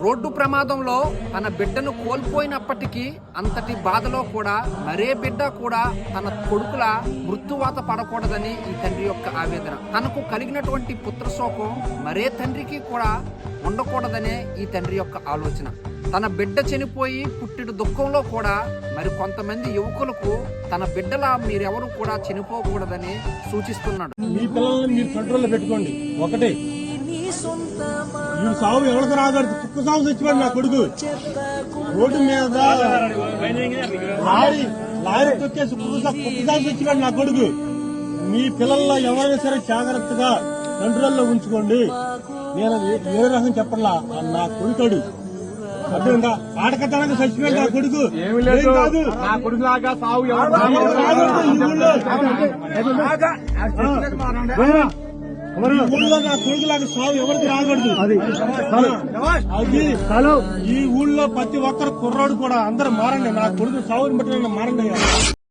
Road ప్రమాదంలో తన బిడ్డను కోల్పోయినప్పటికీ అంతటి బాధలో కూడా మరే బిడ్డ కూడా తన కొడుకుల మృత్యువాత పడకూడదని ఈ తండ్రి యొక్క ఆవేదన. తనకు కలిగినటువంటి పుత్రశోకం మరే తండ్రికి కూడా ఉండకూడదనే ఈ తండ్రి యొక్క ఆలోచన. తన బిడ్డ చనిపోయి పుట్టిన దుఃఖంలో కూడా మరి కొంతమంది యువకులకు తన బిడ్డలా మీరెవరు కూడా చనిపోకూడదని సూచిస్తున్నాడు. మీ పిల్లల్ని మీరు కంట్రోల్లో పెట్టుకోండి. ఒకటే ఈ సాగు ఎవరికి రాగలదు. కుక్క సాగు తెచ్చిపోయాడు నా కొడుకు. రోడ్డు మీద లారీ తొక్కేసి కుక్క సాగు తెచ్చిపోయాడు నా కొడుకు. మీ పిల్లల్లో ఎవరైనా సరే జాగ్రత్తగా కంట్రోల్లో ఉంచుకోండి. నేను ఏ రకం చెప్పలా, నా కొడుకాడు అర్థంగా ఆడకతనంగా చచ్చిపోయాడు నా కొడుకు. ఏమి లేదు, నా కొడుకు లాగా సాగు ఊళ్ళో నా కొడుకులాగా సాగు ఎవరికి రాకూడదు. అది ఈ ఊళ్ళో ప్రతి ఒక్కరు కుర్రాడు కూడా అందరూ మారండి. నా కొడుకు సాగుని బట్టి మారండి.